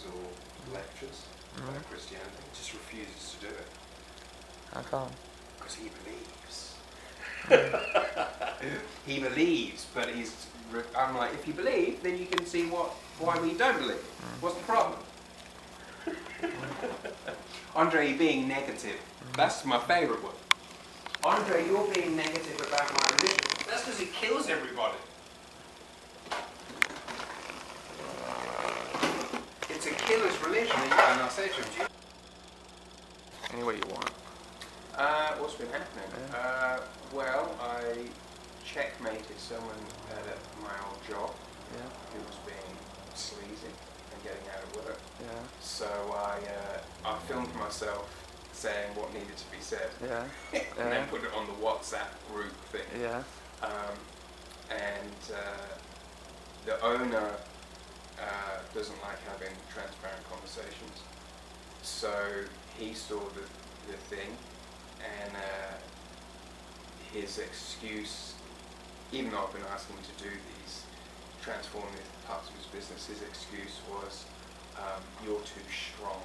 or lectures about Christianity. He just refuses to do it. How come? Because he believes. He believes, but I'm like, if you believe, then you can see why we don't believe. What's the problem? Andre, you're being negative. That's my favourite one. Andre, you're being negative about my religion. That's because it kills everybody. It's a killer's religion, Anastasia. Any way you want. What's been happening? Well, I checkmated someone at my old job who was being sleazy and getting out of work. Yeah. So I filmed myself saying what needed to be said. Yeah. And then put it on the WhatsApp group thing. Yeah. And the owner doesn't like having transparent conversations. So he saw the thing, and his excuse, even though I've been asking him to do these transformative parts of his business, his excuse was, you're too strong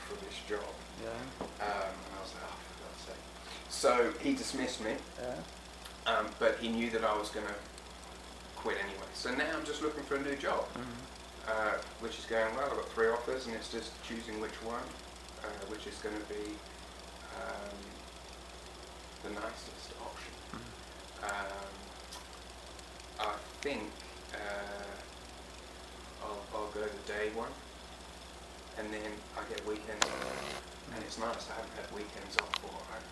for this job. Yeah. And I was like, oh, for God's sake. So he dismissed me, but he knew that I was going to quit anyway. So now I'm just looking for a new job, which is going well. I've got 3 offers, and it's just choosing which one, which is going to be the nicest option. I think I'll go the day one, and then I get weekends off. And it's nice, I haven't had weekends off for a while.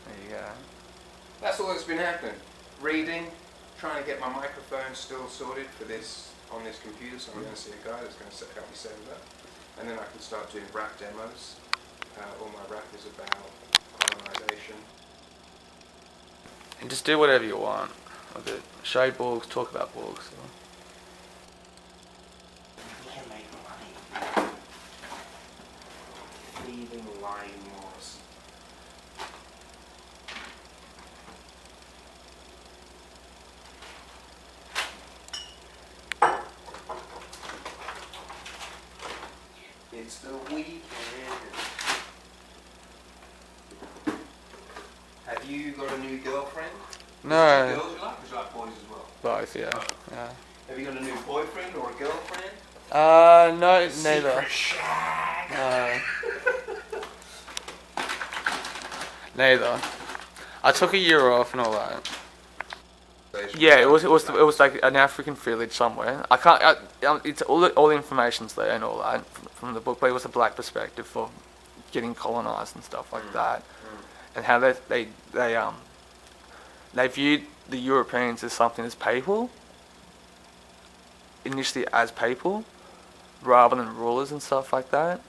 There you go. That's all that's been happening. Reading, trying to get my microphone still sorted for this on this computer, so I'm going to see a guy that's going to help me set it up. And then I can start doing rap demos. All my rap is about colonization. And just do whatever you want with it. Show books, talk about books. We can make money. Thieving, lying Morris. It's the weekend. Have you got a new girlfriend? No. Girls you like, or do you like boys as well? Both, yeah. Oh. Yeah. Have you got a new boyfriend or a girlfriend? No, neither. Secret shag. Neither. I took a year off and all that. Yeah, it was like an African village somewhere. I can't. It's all the information's there and all that from the book, but it was a black perspective for getting colonized and stuff like that, and how they viewed the Europeans as something as people, initially as people, rather than rulers and stuff like that.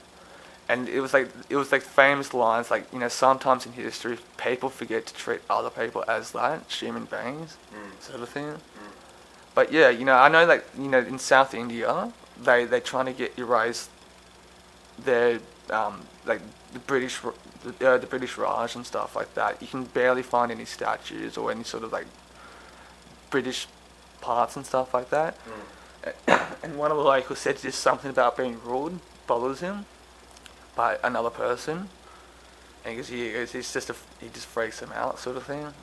And it was like famous lines like, sometimes in history people forget to treat other people as that, human beings, sort of thing. But yeah, I know that in South India they trying to erase their like the British Raj and stuff like that. You can barely find any statues or any sort of like British parts and stuff like that. And one of the locals said just something about being ruled bothers him by another person, and he just freaks him out, sort of thing,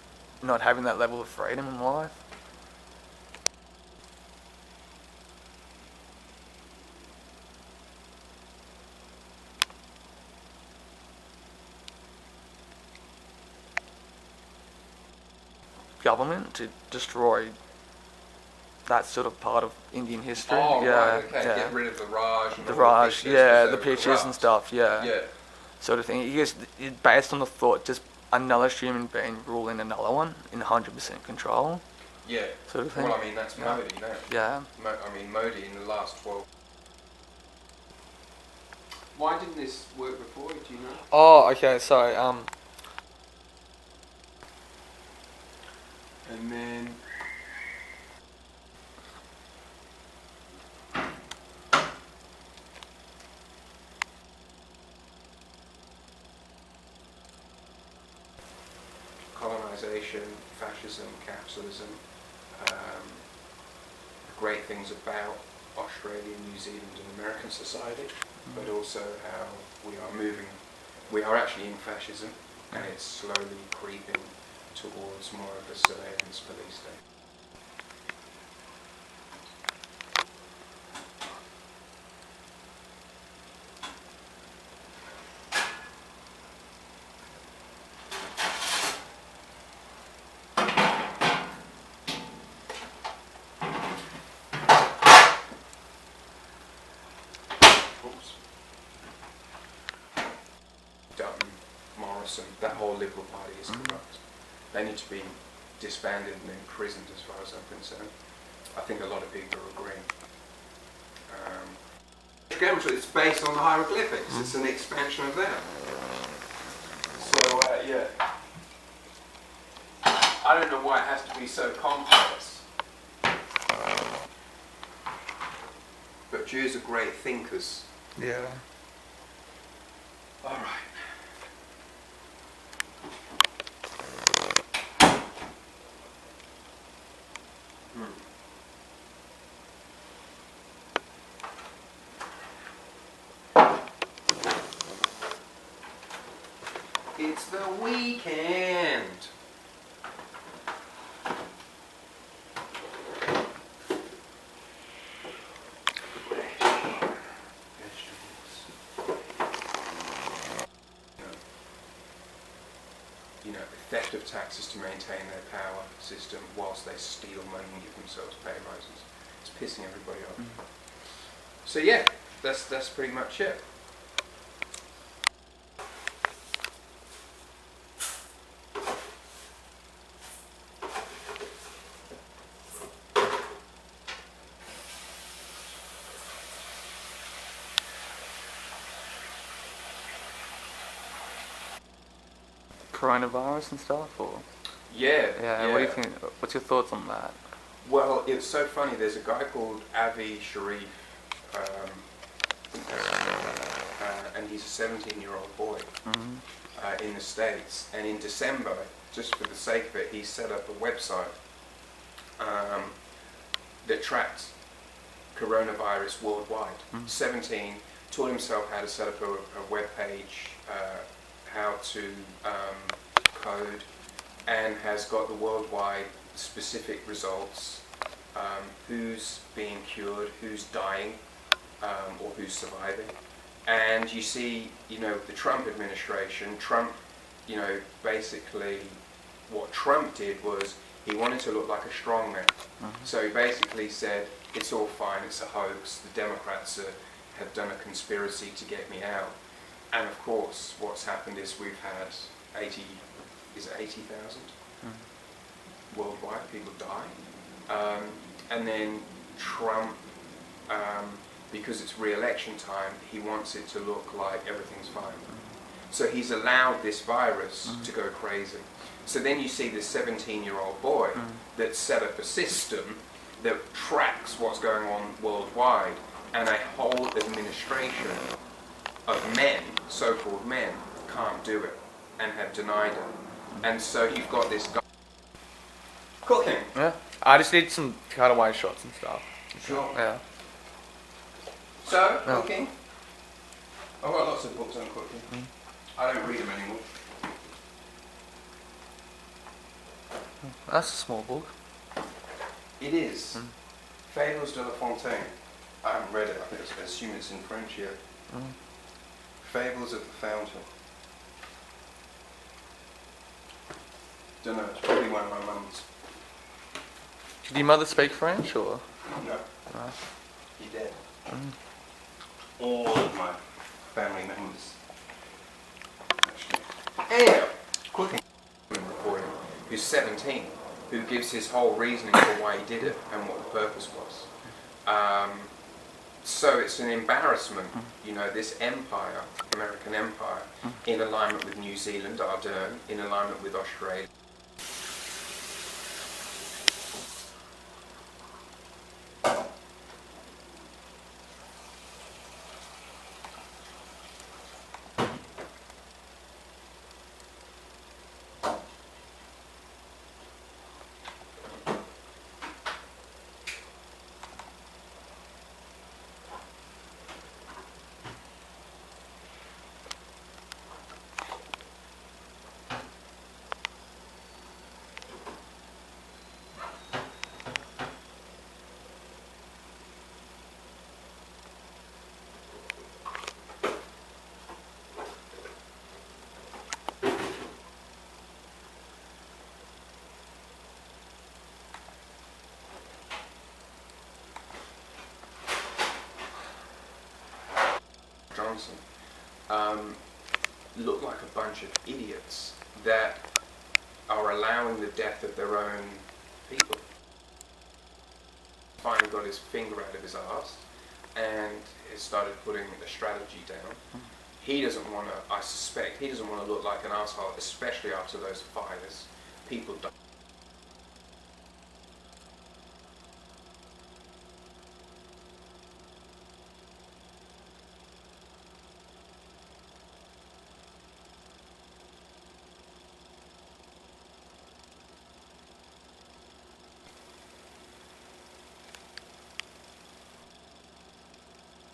not having that level of freedom in life. Government to destroy that sort of part of Indian history. Oh, yeah, right, okay. Yeah. Get rid of the Raj. And The all Raj, the yeah, the pictures and stuff, yeah. Yeah. Sort of thing. It's based on the thought just another human being ruling another one in 100% control. Yeah. Sort of thing. Well, I mean, that's Modi now. Yeah. Modi in the last 12. Why didn't this work before? Do you know? Oh, okay, sorry. And then. Colonization, fascism, capitalism, the great things about Australia, New Zealand and American society, but also how we are actually in fascism, and it's slowly creeping towards more of a surveillance police state. Dutton, Morrison, that whole Liberal Party is corrupt. They need to be disbanded and imprisoned, as far as I'm concerned. I think a lot of people are agreeing. It's based on the hieroglyphics. It's an expansion of that. So, yeah. I don't know why it has to be so complex. But Jews are great thinkers. Yeah. All right. It's the weekend. You know, theft of taxes to maintain their power system whilst they steal money and give themselves pay rises. It's pissing everybody off. So yeah, that's pretty much it. Coronavirus and stuff, or Yeah. what do you think? What's your thoughts on that? Well, it's so funny. There's a guy called Avi Sharif, and he's a 17-year-old boy in the States. And in December, just for the sake of it, he set up a website that tracked coronavirus worldwide. 17, taught himself how to set up a web page, how to code, and has got the worldwide specific results, who's being cured, who's dying, or who's surviving. And you see, you know, the Trump administration, you know, basically what Trump did was he wanted to look like a strongman. So he basically said, it's all fine, it's a hoax, the Democrats have done a conspiracy to get me out. And of course, what's happened is we've had 80,000 worldwide people die. And then Trump, because it's re-election time, he wants it to look like everything's fine. So he's allowed this virus to go crazy. So then you see this 17-year-old boy that set up a system that tracks what's going on worldwide, and a whole administration of men, so-called men, can't do it and have denied it. And so you've got this guy cooking. Yeah, I just need some cutaway shots and stuff. Sure. Yeah. So, cooking. I've got lots of books on cooking. I don't read them anymore. That's a small book. It is. Fables de la Fontaine. I haven't read it. I assume it's in French yet. Fables of the Fountain. Don't know. It's probably one of my mum's. Did your mother speak French, or? No. No. He dead. All of my family members. Actually. Anyhow, cooking reporting, who's 17, who gives his whole reasoning for why he did it and what the purpose was. So it's an embarrassment, you know, this empire, American empire, in alignment with New Zealand, Ardern, in alignment with Australia. Johnson, look like a bunch of idiots that are allowing the death of their own people. Finally got his finger out of his arse and has started putting a strategy down. He doesn't want to, I suspect, he doesn't want to look like an asshole, especially after those fires. People die.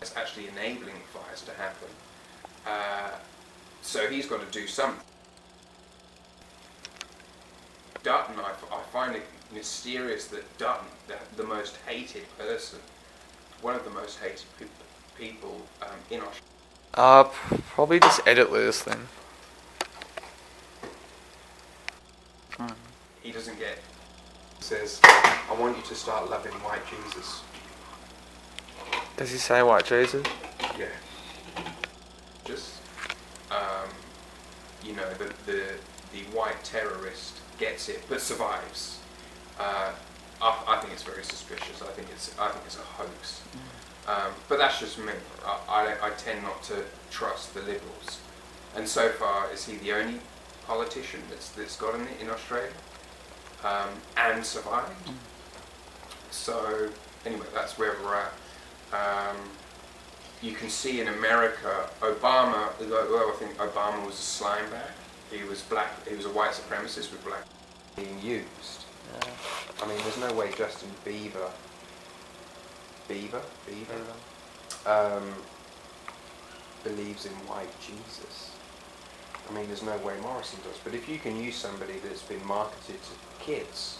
It's actually enabling fires to happen. So he's got to do something. Dutton, I find it mysterious that Dutton, the most hated person, one of the most hated people in Australia. Probably just edit this then. He doesn't get. He says, "I want you to start loving white Jesus." Does he say white Jesus? Yeah. Just, you know, the white terrorist gets it but survives. I think it's very suspicious. I think it's a hoax. But that's just me. I tend not to trust the Liberals. And so far, is he the only politician that's gotten it in Australia and survived? So anyway, that's where we're at. You can see in America, Obama, well, I think Obama was a slime bag. He was black. He was a white supremacist with black being used. Yeah. I mean, there's no way Justin Bieber believes in white Jesus. I mean, there's no way Morrison does. But if you can use somebody that's been marketed to kids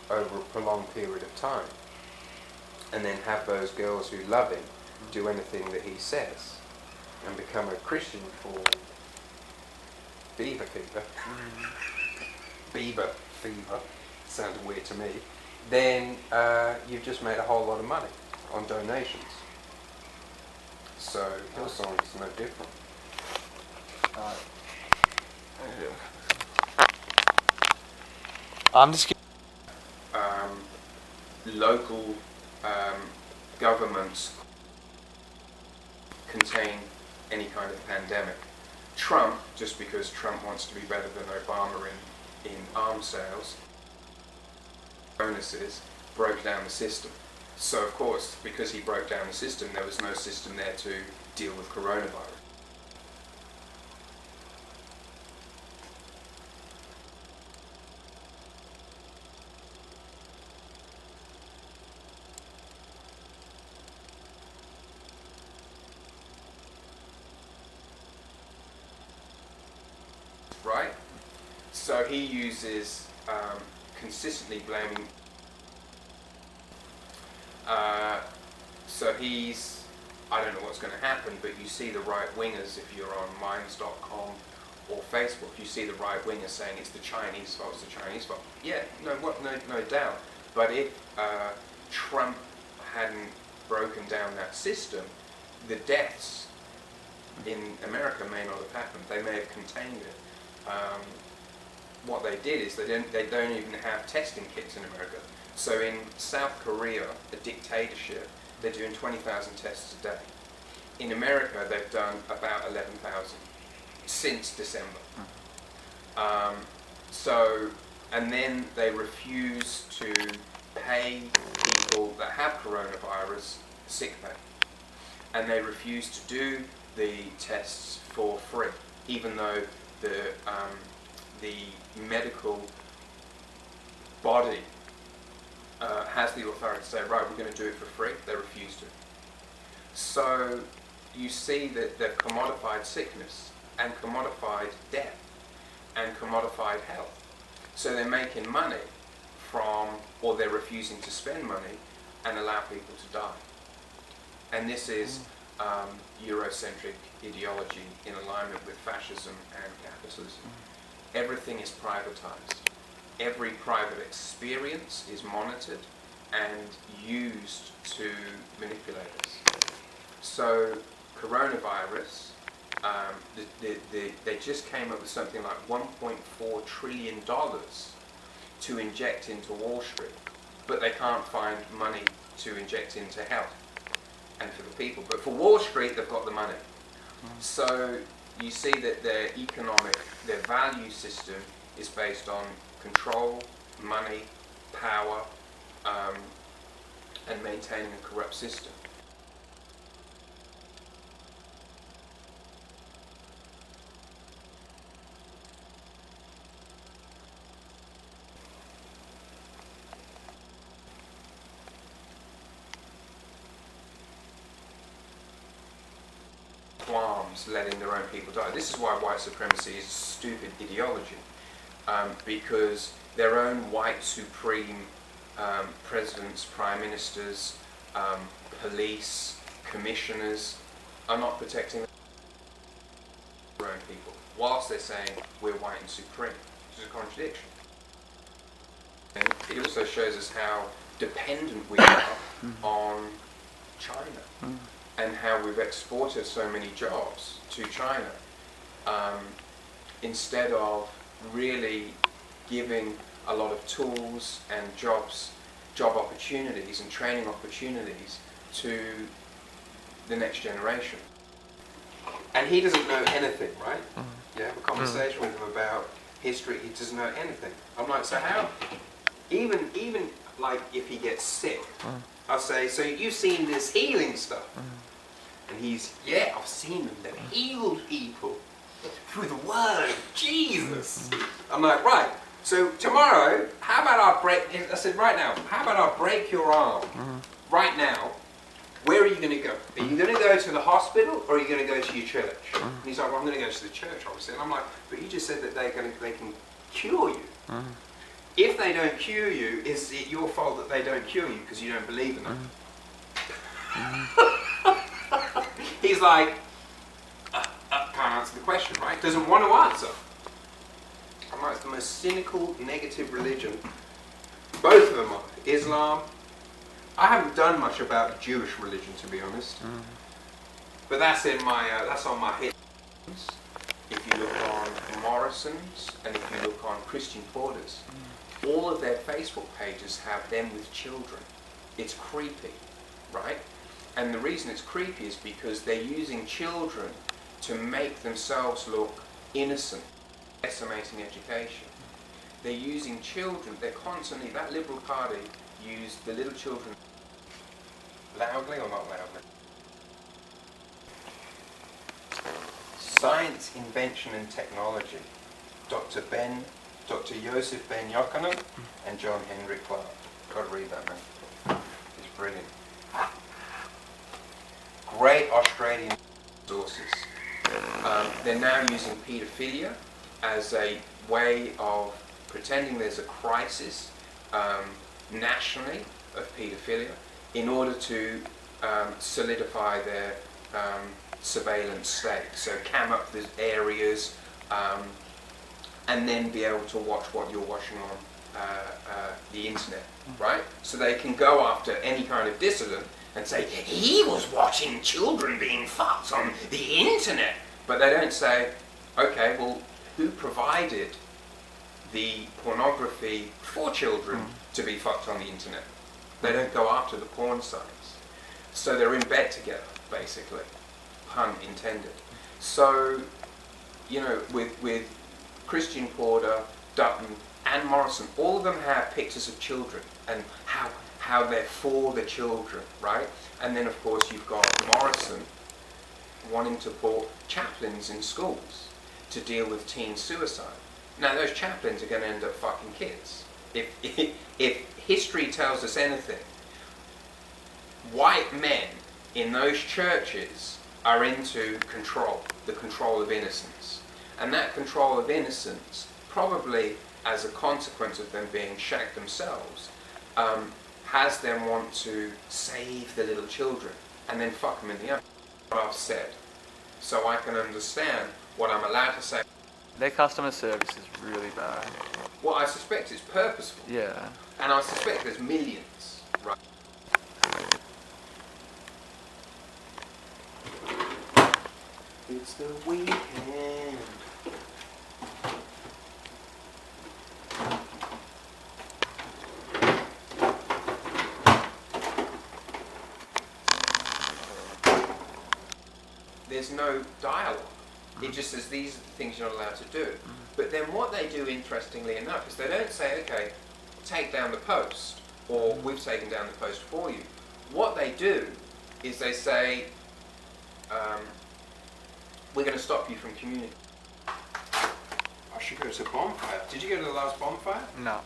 over a prolonged period of time, and then have those girls who love him do anything that he says, and become a Christian for Beaver Fever, Beaver Fever, sounded weird to me, then you've just made a whole lot of money on donations. So Hillsong's no different. I'm just local governments contain any kind of pandemic. Trump, just because Trump wants to be better than Obama in arms sales, bonuses, broke down the system. So of course, because he broke down the system, there was no system there to deal with coronavirus. Right? So he uses consistently blaming. So he's, I don't know what's going to happen, but you see the right wingers, if you're on minds.com or Facebook, you see the right wingers saying it's the Chinese fault, it's the Chinese fault. Yeah, no doubt. But if Trump hadn't broken down that system, the deaths in America may not have happened. They may have contained it. What they did is they don't even have testing kits in America. So in South Korea, a dictatorship, they're doing 20,000 tests a day. In America, they've done about 11,000 since December. And then they refuse to pay people that have coronavirus sick pay. And they refuse to do the tests for free, even though the medical body has the authority to say, right, we're going to do it for free. They refuse to. So you see that they've commodified sickness and commodified death and commodified health. So they're making money from, or they're refusing to spend money and allow people to die. And this is Eurocentric ideology in alignment with fascism and capitalism. Everything is privatized. Every private experience is monitored and used to manipulate us. So coronavirus, they just came up with something like $1.4 trillion to inject into Wall Street, but they can't find money to inject into health and for the people. But for Wall Street, they've got the money. So you see that their value system is based on control, money, power, and maintaining a corrupt system. Qualms letting their own people die. This is why white supremacy is a stupid ideology, because their own white supreme presidents, prime ministers, police, commissioners are not protecting their own people, whilst they're saying we're white and supreme, which is a contradiction. And it also shows us how dependent we are on China. And how we've exported so many jobs to China, instead of really giving a lot of tools and job opportunities and training opportunities to the next generation. And he doesn't know anything, right? You have a conversation with him about history, he doesn't know anything. I'm like, so how? Even like if he gets sick, I'll say, so you've seen this healing stuff? And he's, yeah, I've seen them. They've healed people through the word of Jesus. I'm like, right. So tomorrow, how about I break? I said, right now, how about I break your arm right now? Where are you going to go? Are you going to go to the hospital or are you going to go to your church? And he's like, well, I'm going to go to the church, obviously. And I'm like, but you just said that they can cure you. If they don't cure you, is it your fault that they don't cure you because you don't believe in them? He's like, can't answer the question, right? Doesn't want to answer. I'm like, it's the most cynical, negative religion. Both of them are. Islam. I haven't done much about Jewish religion, to be honest. But that's in my, that's on my hit. If you look on Morrison's and if you look on Christian Porter's, all of their Facebook pages have them with children. It's creepy, right? And the reason it's creepy is because they're using children to make themselves look innocent, decimating education. They're using children, they're constantly, that Liberal Party used the little children loudly or not loudly? Science, Invention and Technology. Dr. Joseph Ben Yochanan and John Henry Clark. Got to read that, man. It's brilliant. Great Australian sources. They're now using paedophilia as a way of pretending there's a crisis nationally of paedophilia in order to solidify their surveillance state. So cam up the areas and then be able to watch what you're watching on the internet, right? So they can go after any kind of dissident and say, he was watching children being fucked on the internet. But they don't say, okay, well, who provided the pornography for children to be fucked on the internet? They don't go after the porn sites. So they're in bed together, basically, pun intended. So, you know, with Christian Porter, Dutton, and Morrison, all of them have pictures of children and how they're for the children, right? And then, of course, you've got Morrison wanting to put chaplains in schools to deal with teen suicide. Now, those chaplains are going to end up fucking kids. If history tells us anything, white men in those churches are into control, the control of innocence. And that control of innocence, probably as a consequence of them being shagged themselves, has them want to save the little children and then fuck them in the ass. What I've said, so I can understand what I'm allowed to say. Their customer service is really bad. Well, I suspect it's purposeful. Yeah. And I suspect there's millions, right? It's the weekend. There's no dialogue. It just says these are the things you're not allowed to do. But then what they do, interestingly enough, is they don't say, okay, take down the post, or we've taken down the post for you. What they do is they say, we're going to stop you from communicating. I should go to a bonfire. Did you go to the last bonfire? No.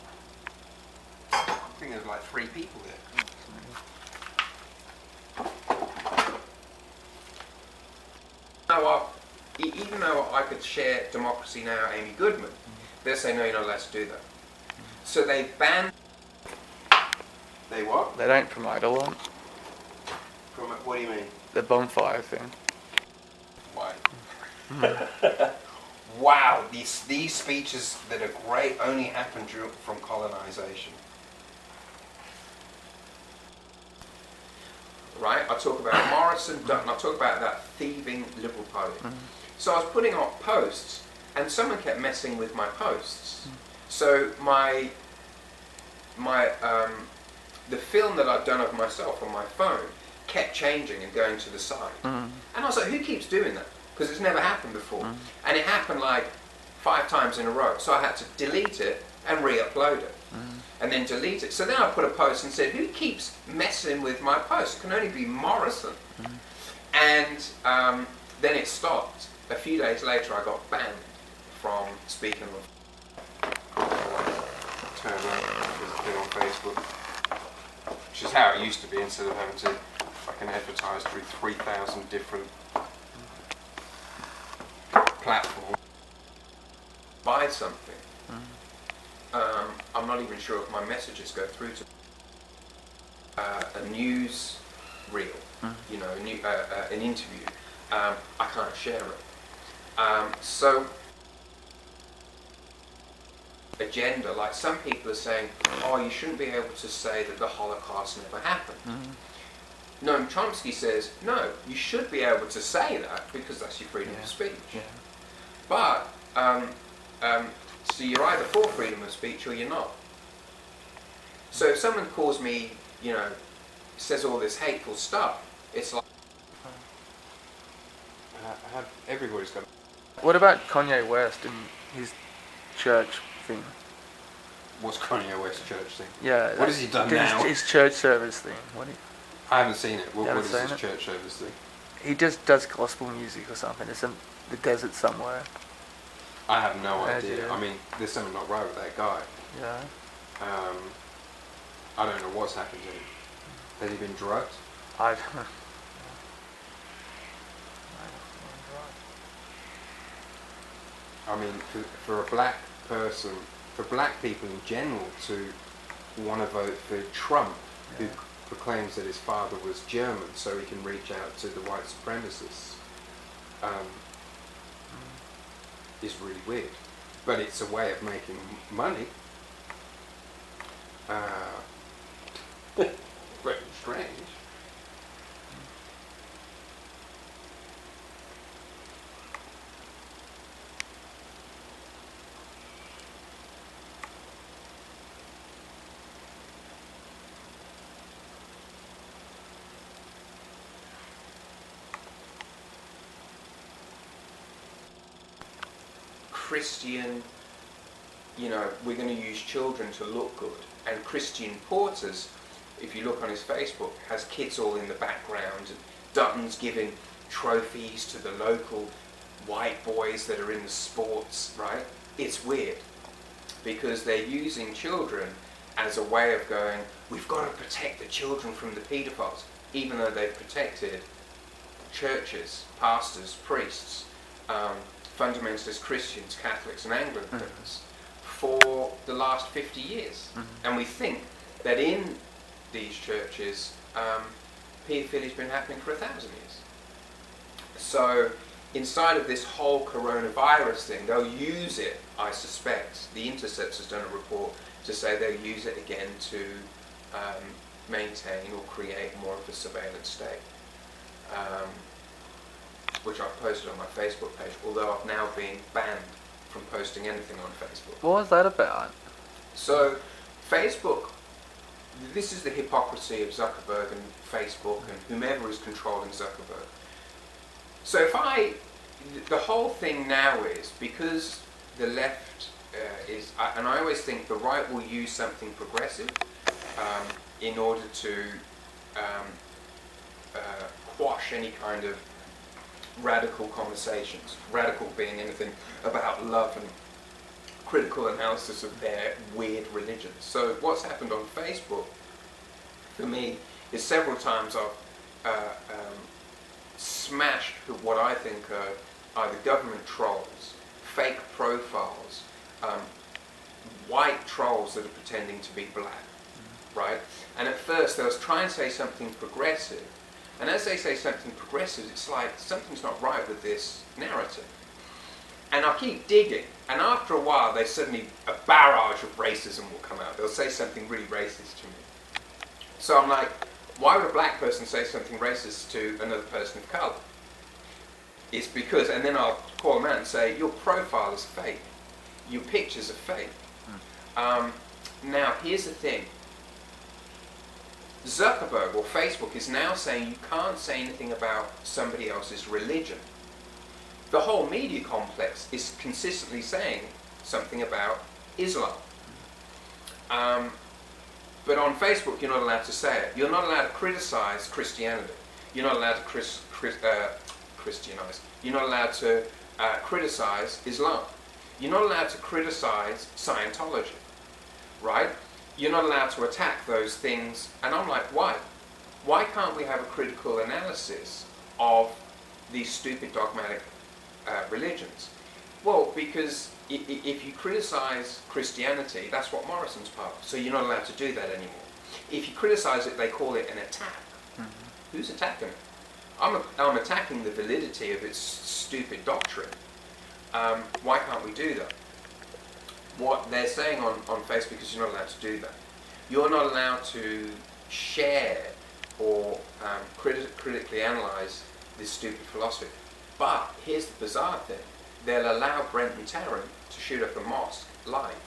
I think there was like 3 people there. Even though I could share Democracy Now! Amy Goodman, they'll say, no, you're not allowed to do that. So they ban... They what? They don't promote a lot. What do you mean? The bonfire thing. Why? Wow, these speeches that are great only happen from colonization. Right? I talk about Morrison, Dutton, I talk about that thieving Liberal Party. So I was putting up posts, and someone kept messing with my posts. So the film that I'd done of myself on my phone kept changing and going to the side. And I was like, who keeps doing that? Because it's never happened before. And it happened like 5 times in a row. So I had to delete it and re-upload it. And then delete it. So then I put a post and said, who keeps messing with my post? It can only be Morrison. And then it stopped. A few days later I got banned from speaking with... Turn around, there's a thing on Facebook. Which is how it used to be, instead of having to fucking advertise through 3,000 different platforms. Buy something. I'm not even sure if my messages go through to a news reel, you know, an interview. I can't share it. So, agenda, like some people are saying, oh, you shouldn't be able to say that the Holocaust never happened. Noam Chomsky says, no, you should be able to say that because that's your freedom of speech. But, so you're either for freedom of speech or you're not. So if someone calls me, you know, says all this hateful stuff, it's like... Everybody's got... What about Kanye West and his church thing? What's Kanye West's church thing? Yeah. What has he done now? His church service thing. I haven't seen it. What is his it? church service thing? He just does gospel music or something. It's in the desert somewhere. I have no idea. Yeah. I mean, there's something not right with that guy. Yeah. I don't know what's happened to him. Has he been drugged? I mean, for a black person, for black people in general to want to vote for Trump, who proclaims that his father was German so he can reach out to the white supremacists, is really weird. But it's a way of making money. Very strange. Christian, you know, we're going to use children to look good. And Christian Porter's, if you look on his Facebook, has kids all in the background. And Dutton's giving trophies to the local white boys that are in the sports, right? It's weird because they're using children as a way of going, we've got to protect the children from the paedophiles, even though they've protected churches, pastors, priests, fundamentalist Christians, Catholics and Anglicans for the last 50 years. And we think that in these churches, paedophilia has been happening for 1,000 years. So inside of this whole coronavirus thing, they'll use it, I suspect. The Intercept has done a report to say they'll use it again to maintain or create more of a surveillance state. which I've posted on my Facebook page, although I've now been banned from posting anything on Facebook. What was that about? So, Facebook, this is the hypocrisy of Zuckerberg and Facebook and whomever is controlling Zuckerberg. So the whole thing now is, because the left and I always think the right will use something progressive in order to quash any kind of radical conversations. Radical being anything about love and critical analysis of their weird religions. So what's happened on Facebook, for me, is several times I've smashed what I think are either government trolls, fake profiles, white trolls that are pretending to be black, right? And at first they was trying to say something progressive, and as they say something progressive, it's like something's not right with this narrative. And I'll keep digging, and after a while they suddenly, a barrage of racism will come out. They'll say something really racist to me. So I'm like, why would a black person say something racist to another person of colour? It's because, and then I'll call them out and say, your profile is fake. Your pictures are fake. Now, here's the thing. Zuckerberg, or Facebook, is now saying you can't say anything about somebody else's religion. The whole media complex is consistently saying something about Islam. But on Facebook, you're not allowed to say it. You're not allowed to criticize Christianity. You're not allowed to Christianize. You're not allowed to criticize Islam. You're not allowed to criticize Scientology, right? You're not allowed to attack those things. And I'm like, why? Why can't we have a critical analysis of these stupid dogmatic religions? Well, because if you criticize Christianity, that's what Morrison's part of. So you're not allowed to do that anymore. If you criticize it, they call it an attack. Who's attacking it? I'm attacking the validity of its stupid doctrine. Why can't we do that? What they're saying on Facebook is you're not allowed to do that. You're not allowed to share or critically analyze this stupid philosophy. But here's the bizarre thing. They'll allow Brent and Tarrant to shoot up a mosque live.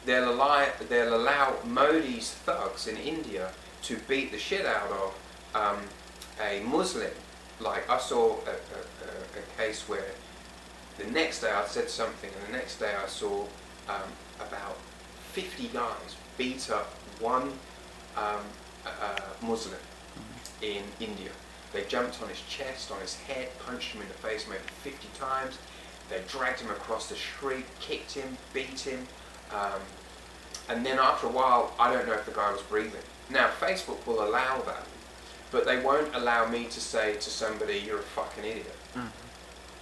They'll allow Modi's thugs in India to beat the shit out of a Muslim. Like, I saw a case where the next day I said something, and the next day I saw about 50 guys beat up one Muslim in India. They jumped on his chest, on his head, punched him in the face maybe 50 times. They dragged him across the street, kicked him, beat him. And then after a while, I don't know if the guy was breathing. Now, Facebook will allow that, but they won't allow me to say to somebody, you're a fucking idiot.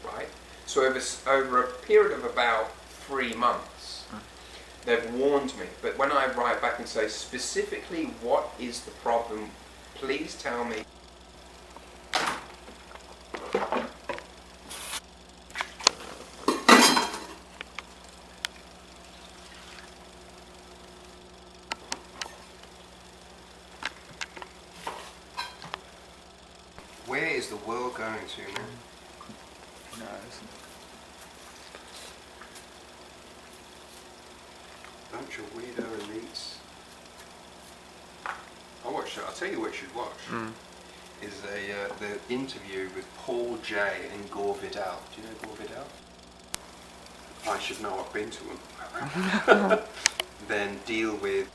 Right? So over a period of about 3 months, they've warned me. But when I write back and say specifically what is the problem, please tell me. Where is the world going to, man? No, Bunch of weirdo elites. I'll tell you what you should watch. Is the interview with Paul Jay and Gore Vidal. Do you know Gore Vidal? I should know, I've been to him. Then deal with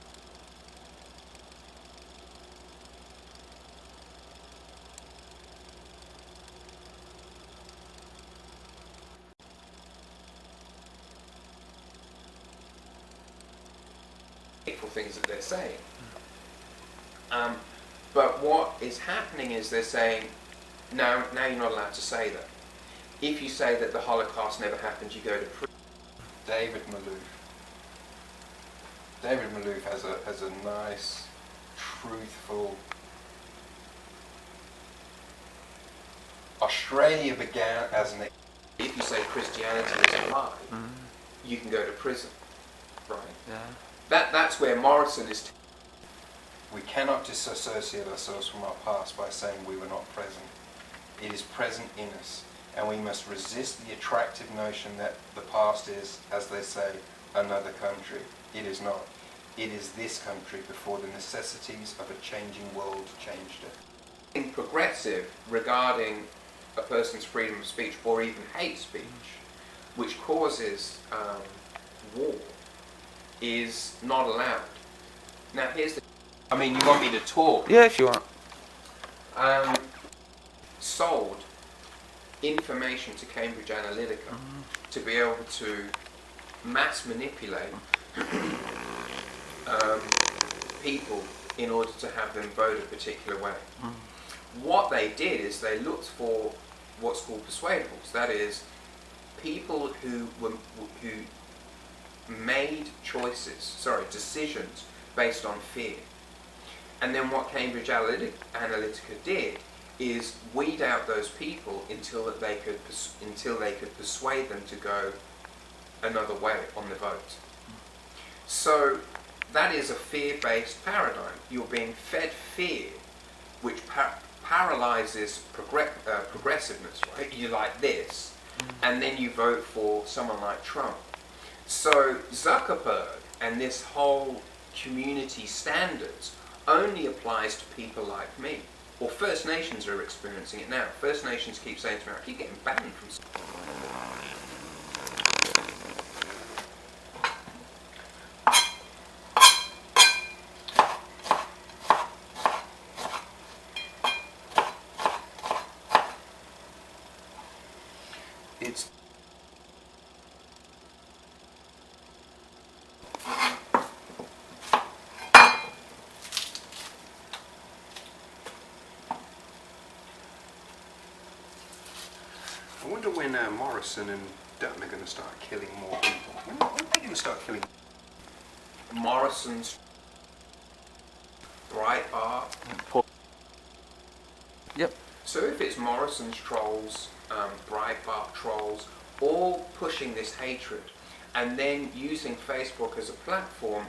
things that they're saying. But what is happening is they're saying, no, now you're not allowed to say that. If you say that the Holocaust never happened, you go to prison. David Malouf. David Malouf has a nice, truthful. Australia began as an. If you say Christianity is a lie, you can go to prison, right? Yeah. That's where Morrison is. We cannot disassociate ourselves from our past by saying we were not present. It is present in us. and we must resist the attractive notion that the past is, as they say, another country. It is not. It is this country before the necessities of a changing world changed it. Being progressive regarding a person's freedom of speech or even hate speech, which causes war, is not allowed. Now here's the... I mean, you want me to talk? Yeah, if you want. Sold information to Cambridge Analytica to be able to mass manipulate people in order to have them vote a particular way. What they did is they looked for what's called persuadables. That is, people who made decisions based on fear. And then what Cambridge Analytica did is weed out those people until they could persuade them to go another way on the vote. So that is a fear-based paradigm. You're being fed fear, which paralyzes progressiveness, right? You like this, and then you vote for someone like Trump. So Zuckerberg and this whole community standards only applies to people like me. Well, First Nations are experiencing it now. First Nations keep saying to me, I keep getting banned from... It's... I wonder when Morrison and Dutton are going to start killing more people. When are they going to start killing? Morrison's Breitbart. Yep. So if it's Morrison's trolls, Breitbart trolls, all pushing this hatred, and then using Facebook as a platform,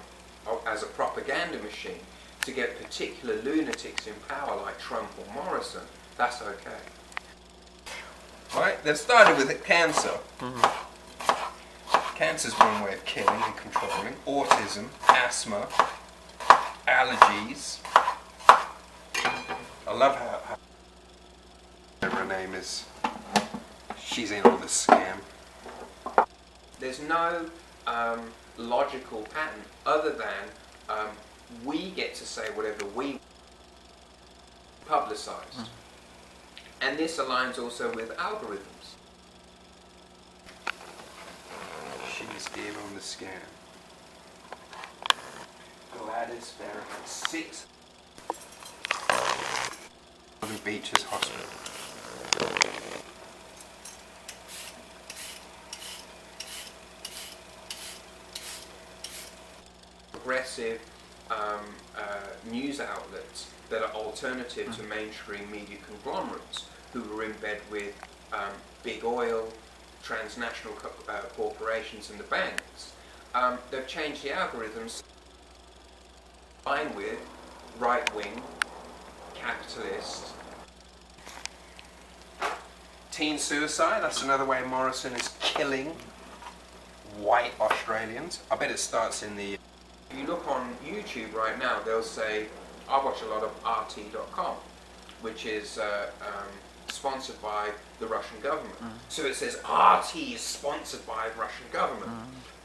as a propaganda machine, to get particular lunatics in power like Trump or Morrison, that's okay. Right? They've started with cancer. Cancer's one way of killing and controlling. Autism, asthma, allergies. I love how Whatever her name is, she's in on this scam. there's no logical pattern other than we get to say whatever we publicise. And this aligns also with algorithms. She's in on the scam. Gladys Berrigan, 6 Northern Beaches Hospital. progressive news outlets that are alternative to mainstream media conglomerates who are in bed with big oil, transnational corporations and the banks. They've changed the algorithms in line with right-wing, capitalist. Teen suicide, that's another way Morrison is killing white Australians. I bet it starts in the... If you look on YouTube right now, they'll say, I watch a lot of RT.com, which is sponsored by the Russian government. So it says RT is sponsored by the Russian government,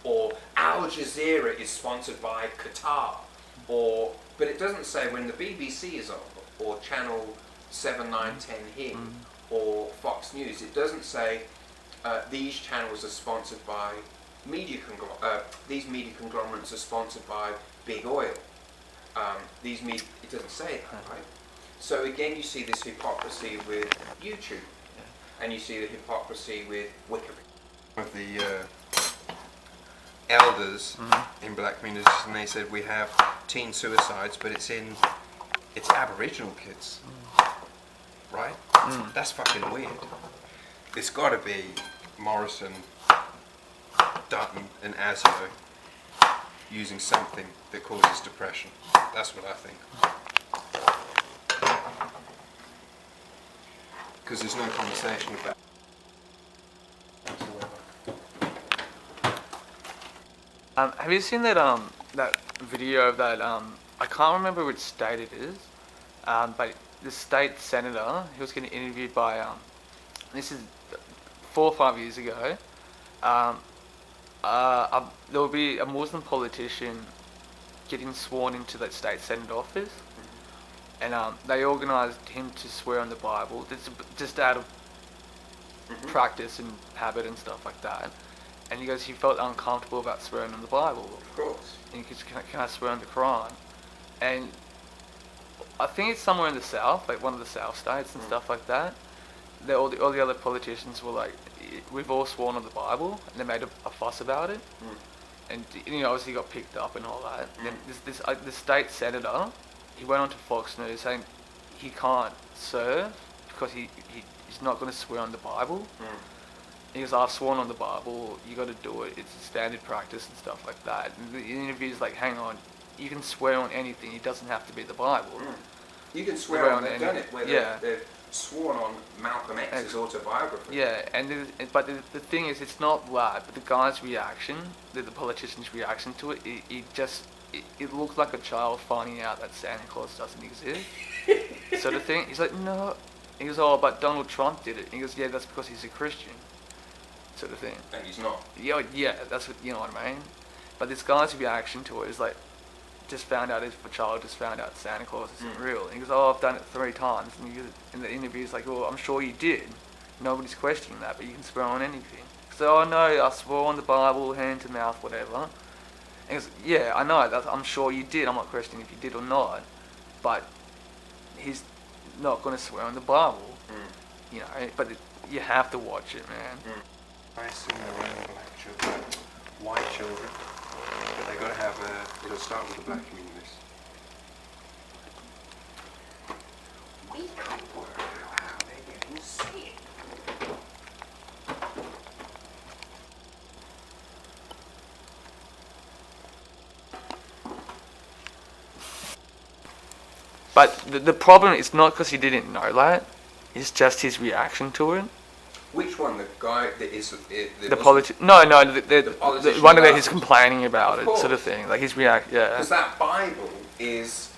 or Al Jazeera is sponsored by Qatar, but it doesn't say when the BBC is on, or Channel 7, 9, 10 here, or Fox News. It doesn't say these channels are sponsored by these media conglomerates are sponsored by big oil. It doesn't say that, right? So again, you see this hypocrisy with YouTube, and you see the hypocrisy with Wikipedia. Of the elders in black communities, and they said we have teen suicides, but it's Aboriginal kids, right? That's fucking weird. It's got to be Morrison, Dutton, and Asio using something that causes depression. That's what I think. Because there's no conversation about Have you seen that video of that I can't remember which state it is, but the state senator, he was getting interviewed by this is 4 or 5 years ago. There will be a Muslim politician getting sworn into that state senate office, and they organised him to swear on the Bible, just out of practice and habit and stuff like that. And he goes, he felt uncomfortable about swearing on the Bible. Of course. And he goes, can I swear on the Quran? And I think it's somewhere in the south, like one of the south states and stuff like that. All the other politicians were like, we've all sworn on the Bible, and they made a fuss about it. And obviously got picked up and all that. And then the state senator, he went on to Fox News saying he can't serve because he's not going to swear on the Bible. He goes, I've sworn on the Bible, you got to do it, it's a standard practice and stuff like that. And the interview's like, hang on, you can swear on anything, it doesn't have to be the Bible. You can swear on, they've done it, where they've sworn on Malcolm X's autobiography. Yeah, but the thing is, it's not that, but the guy's reaction, the politician's reaction to it, it looked like a child finding out that Santa Claus doesn't exist. Sort of thing. He's like, no. He goes, oh, but Donald Trump did it. He goes, yeah, that's because he's a Christian. Sort of thing. And he's not. Yeah, that's what, you know what I mean? But this guy's reaction to it is like, just found out Santa Claus isn't real. And he goes, oh, I've done it 3 times. And in the interview, he's like, well, I'm sure you did. Nobody's questioning that, but you can swear on anything. So, oh no, I swore on the Bible, hand to mouth, whatever. And he goes, yeah, I know, I'm sure you did. I'm not questioning if you did or not. But he's not going to swear on the Bible. But you have to watch it, man. I assume there are only black children, white children. But they've got to have it'll start with the black communities. We can't work out how they're getting sick. But the problem is not because he didn't know that, it's just his reaction to it. Which one? The guy that is... The politician... No, the one that he's complaining about it, sort of thing. Like his reaction, yeah. Because that Bible is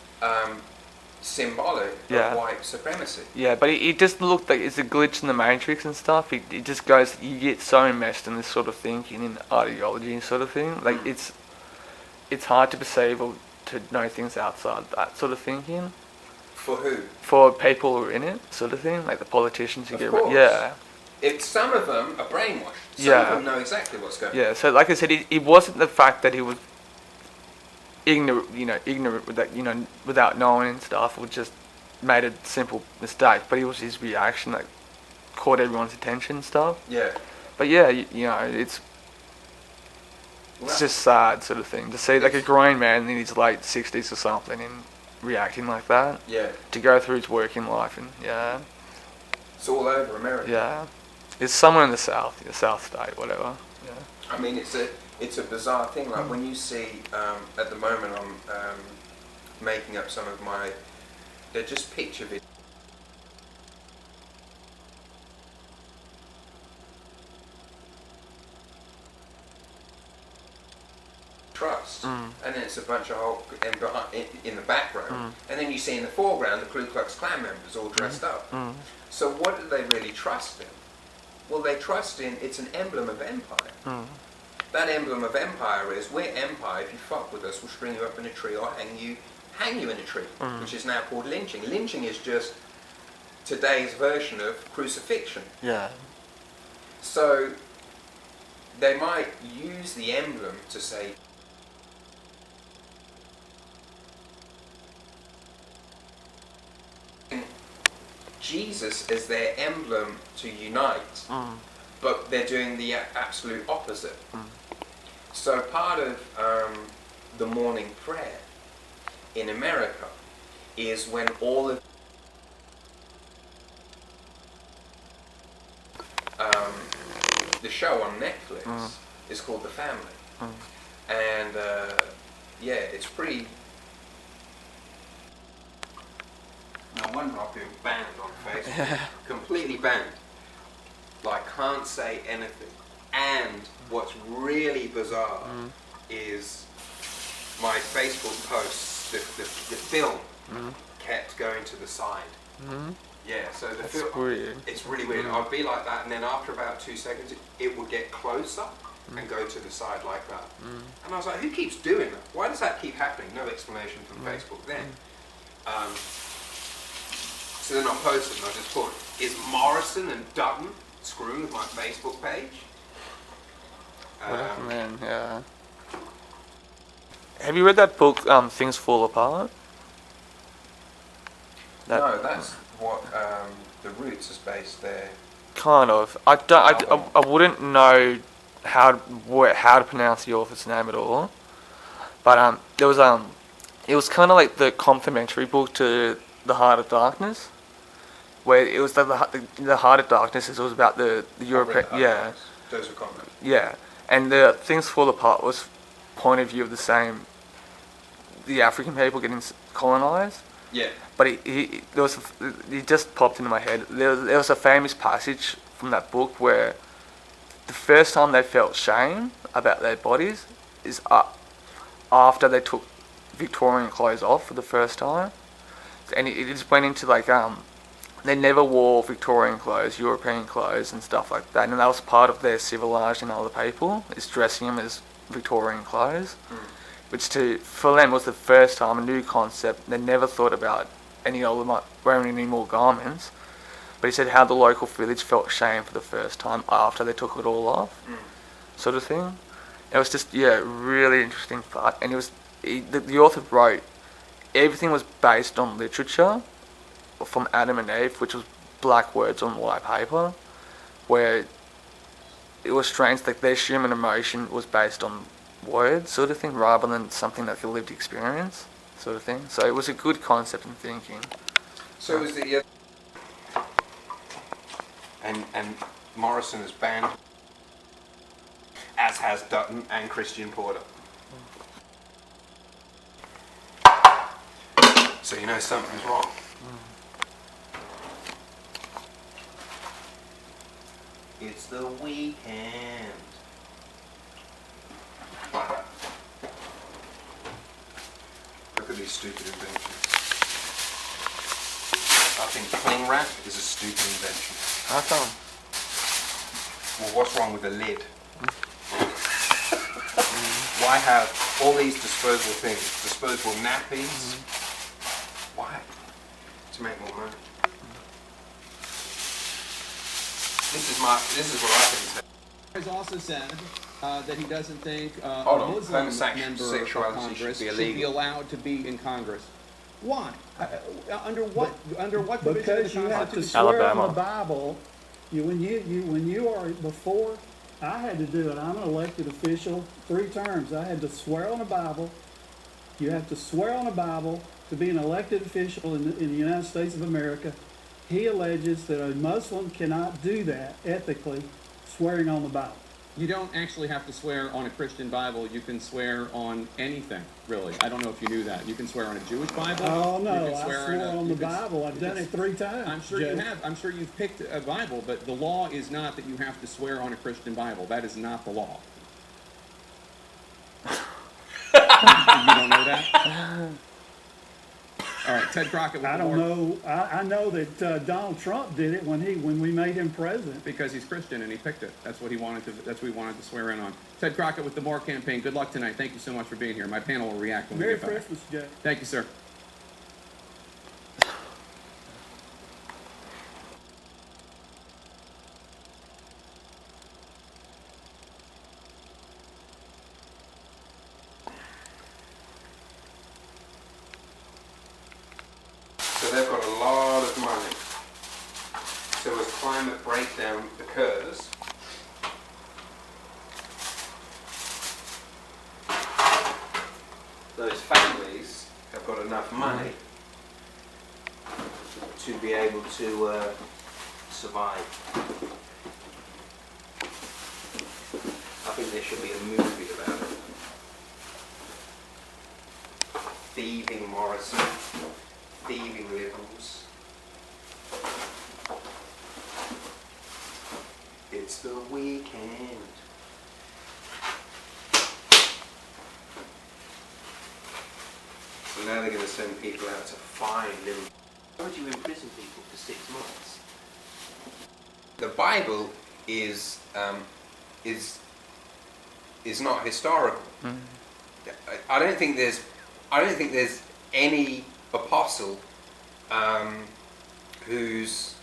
symbolic of white supremacy. Yeah, but it just looked like it's a glitch in the Matrix and stuff. It just goes... You get so enmeshed in this sort of thinking, in ideology and sort of thing. Like, it's hard to perceive or to know things outside that sort of thinking. For who? For people who are in it, sort of thing. Like the politicians who of get... course. Yeah. Some of them are brainwashed. Some of them know exactly what's going on. Yeah, so like I said, it wasn't the fact that he was ignorant with that, without knowing and stuff, or just made a simple mistake, but it was his reaction that caught everyone's attention and stuff. Yeah. But yeah, it's just sad sort of thing to see like a grown man in his late 60s or something and reacting like that. Yeah. To go through his working life and it's all over America. Yeah. It's somewhere in the south state, whatever. Yeah. I mean, it's a bizarre thing. Like when you see, at the moment, I'm making up some of my. They're just picture videos. Trust, and then it's a bunch of Hulk in the background, and then you see in the foreground the Ku Klux Klan members all dressed up. So what do they really trust in? Well, they trust in, it's an emblem of empire. That emblem of empire is, we're empire, if you fuck with us, we'll string you up in a tree or hang you in a tree, which is now called lynching. Lynching is just today's version of crucifixion. Yeah. So they might use the emblem to say, Jesus is their emblem to unite, but they're doing the absolute opposite. So part of the morning prayer in America is when all of the show on Netflix is called The Family, and it's pretty. No wonder I've been banned on Facebook. Completely banned. Like, can't say anything. And what's really bizarre is my Facebook posts, the film kept going to the side. Yeah, so the film, weird. it's really weird. I'd be like that, and then after about 2 seconds, it would get closer and go to the side like that. And I was like, who keeps doing that? Why does that keep happening? No explanation from Facebook then. So then I posted and I just put, is Morrison and Dutton screwing with my Facebook page? Man, yeah. Have you read that book, Things Fall Apart? No, that's what The Roots is based there. Kind of. I wouldn't know how to pronounce the author's name at all. But there was it was kind of like the complementary book to The Heart of Darkness, where it was the Heart of Darkness. It was about the European. Yeah. Those are common. Yeah, and the Things Fall Apart was point of view of the African people getting colonized. Yeah. But it just popped into my head. There was a famous passage from that book where the first time they felt shame about their bodies is after they took Victorian clothes off for the first time. And it just went into like, they never wore Victorian clothes, European clothes and stuff like that. And that was part of their civilizing other people, is dressing them as Victorian clothes. Which for them was the first time, a new concept. They never thought about wearing any more garments. But he said how the local village felt shame for the first time after they took it all off, sort of thing. It was just, really interesting part. And the author wrote, everything was based on literature from Adam and Eve, which was black words on white paper, where it was strange, like their human emotion was based on words, sort of thing, rather than something like a lived experience, sort of thing. So it was a good concept in thinking. So is it, and Morrison is banned, as has Dutton and Christian Porter. So you know something's wrong. It's the weekend. Look at these stupid inventions. I think cling wrap is a stupid invention. How come? Well, what's wrong with the lid? Why have all these disposable things? Disposable nappies? Why? To make more money. This is what I think. Has also said that he doesn't think a Hold on. Muslim member of Homosexuality Congress should be should be illegal. allowed to be in Congress. Why? Under what provision of Because the you have to Constitution? swear on Alabama. the Bible. When you are before, I had to do it. I'm an elected official, 3 terms. I had to swear on the Bible. You have to swear on the Bible to be an elected official in the United States of America. He alleges that a Muslim cannot do that ethically, swearing on the Bible. You don't actually have to swear on a Christian Bible. You can swear on anything, really. I don't know if you knew that. You can swear on a Jewish Bible. Oh no, You can I swear swore on you the can- Bible. I've done it 3 times. I'm sure you Judge. have. I'm sure you've picked a Bible, but the law is not that you have to swear on a Christian Bible. That is not the law. You don't know that? All right, Ted Crockett. With I the don't more- know. I know that Donald Trump did it when we made him president. Because he's Christian and he picked it. That's what he wanted to. That's what he wanted to swear in on. Ted Crockett with the More campaign. Good luck tonight. Thank you so much for being here. My panel will react when we Merry get back. Christmas, Judge. Thank you, sir. So they've got a lot of money. So as climate breakdown occurs, those families have got enough money to be able to survive. I think there should be a movie about it. Thieving Morrison. Thieving liberals. It's the weekend. So now they're going to send people out to find him. Why would you imprison people for 6 months? The Bible is not historical. I don't think there's any apostle whose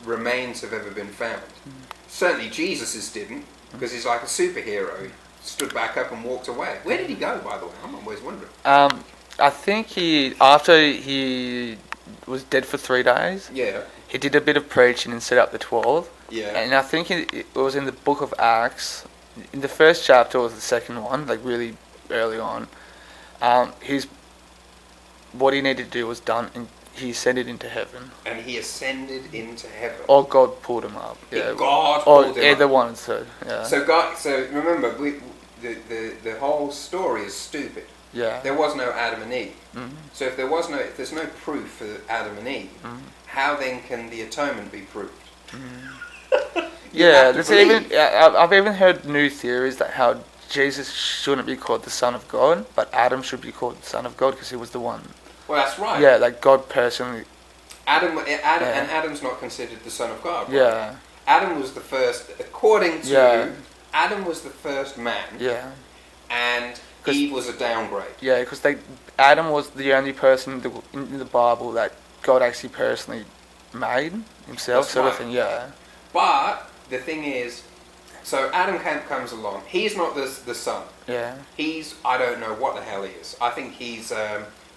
remains have ever been found. Certainly Jesus's didn't, because he's like a superhero. He stood back up and walked away. Where did he go, by the way? I'm always wondering. I think after he was dead for 3 days, Yeah. he did a bit of preaching and set up the 12. Yeah. And I think it was in the book of Acts, in the first chapter or the second one, like really early on, what he needed to do was done, and he ascended into heaven. And he ascended into heaven. Or God pulled him up. Yeah. God pulled him either up. one, so yeah. So remember, the whole story is stupid. Yeah. There was no Adam and Eve. Mhm. So if there's no proof for Adam and Eve, how then can the atonement be proved? Yeah, have to I've even heard new theories that how Jesus shouldn't be called the Son of God, but Adam should be called the Son of God because he was the one. Well, that's right. Yeah, like God personally. And Adam's not considered the son of God. Right? Yeah. Adam was the first, according to you, Adam was the first man. Yeah. And Eve was a downgrade. Yeah, because Adam was the only person in the Bible that God actually personally made himself, That's sort of right. thing. Yeah. But the thing is, so Adam comes along. He's not the son. Yeah. He's, I don't know what the hell he is. I think he's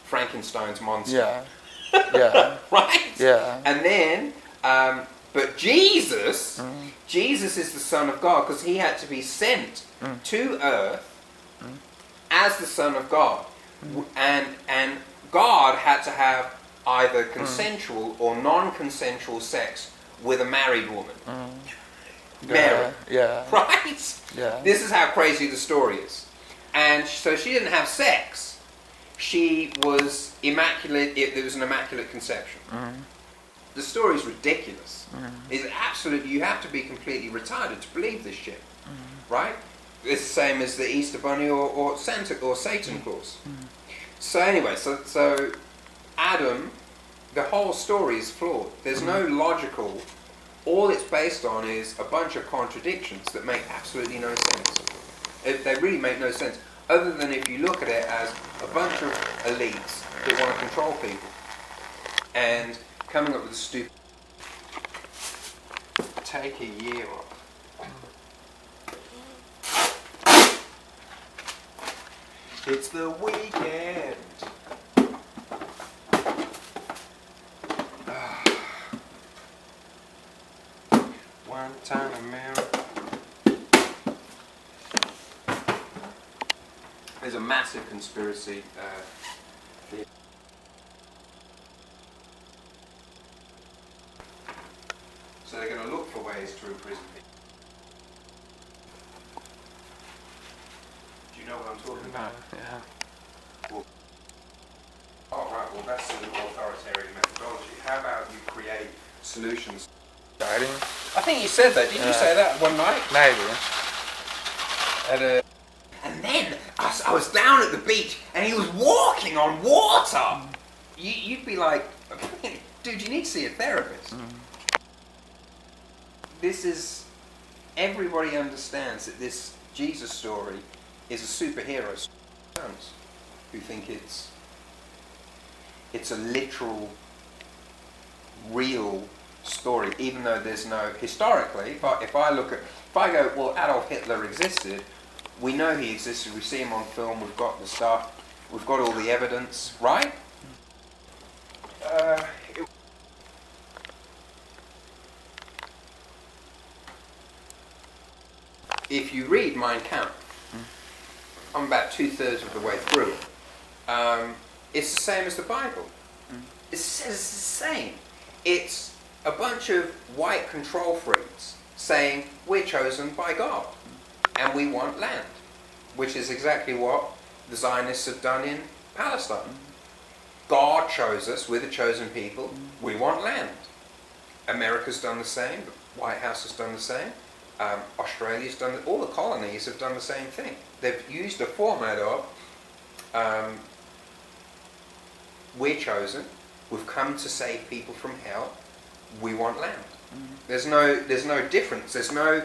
Frankenstein's monster. Yeah. Yeah. Right? Yeah. And then, but Jesus is the Son of God because he had to be sent to earth as the Son of God. And God had to have either consensual or non-consensual sex with a married woman. Mary. Yeah. Right? Yeah. This is how crazy the story is. And so she didn't have sex. She was immaculate. There was an immaculate conception. The story is ridiculous. It's absolutely, you have to be completely retarded to believe this shit. Right? It's the same as the Easter Bunny or Santa or Satan Claus. So anyway, so Adam, the whole story is flawed. There's no logical. All it's based on is a bunch of contradictions that make absolutely no sense. They really make no sense, other than if you look at it as a bunch of elites that want to control people and coming up with a stupid. Take a year off. It's the weekend. One time America. There's a massive conspiracy. So they're going to look for ways to imprison people. Do you know what I'm talking about? Yeah. Oh, right, well that's an authoritarian methodology. How about you create solutions? Dating? I think you said that. Didn't you say that one night? Maybe. And then I was down at the beach and he was walking on water. You'd be like, dude, you need to see a therapist. This is, everybody understands that this Jesus story is a superhero story who think it's a literal, real story, even though there's no, historically, if I go, well, Adolf Hitler existed, we know he existed, we see him on film, we've got the stuff, we've got all the evidence, right? If you read Mein Kampf, I'm about 2/3 of the way through it. It's the same as the Bible. It's the same. It's a bunch of white control freaks saying we're chosen by God and we want land, which is exactly what the Zionists have done in Palestine. God chose us, we're the chosen people, we want land. America's done the same, the White House has done the same, Australia's done all the colonies have done the same thing. They've used a format of We're chosen. We've come to save people from hell. We want land. There's no difference. There's no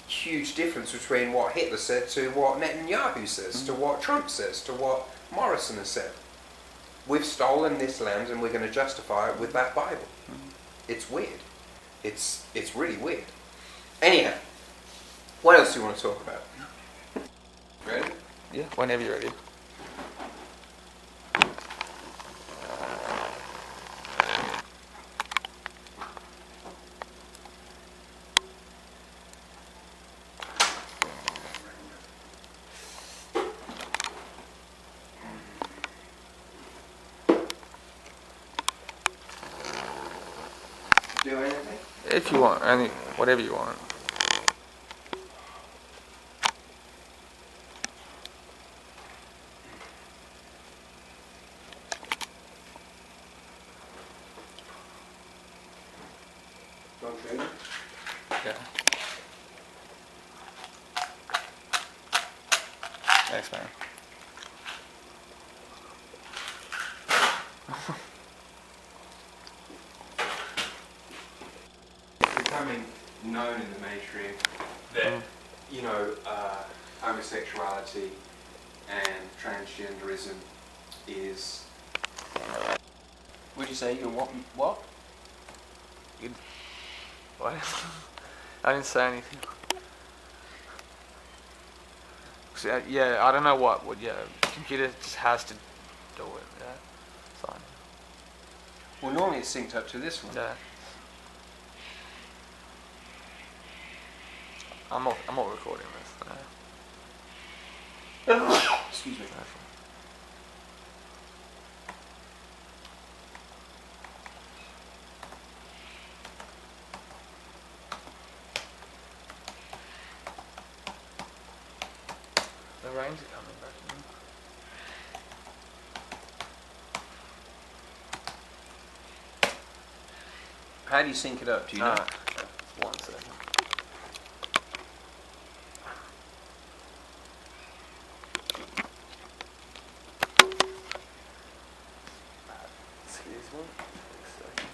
huge difference between what Hitler said to what Netanyahu says, to what Trump says, to what Morrison has said. We've stolen this land and we're going to justify it with that Bible. It's weird. It's really weird. Anyhow, what else do you want to talk about? Ready? Yeah, whenever you're ready. Do anything? If you want, whatever you want. Okay. Yeah. Thanks, man. Becoming known in the mainstream that homosexuality and transgenderism is. Would you say you're what? What? I didn't say anything. Yeah, I don't know what would. Yeah, computer just has to do it. Yeah, fine. Well, normally it's synced up to this one. Yeah. I'm not recording this. Excuse me. The rains are coming back in. How do you sync it up? Do you know? 1 second. Excuse me. A second.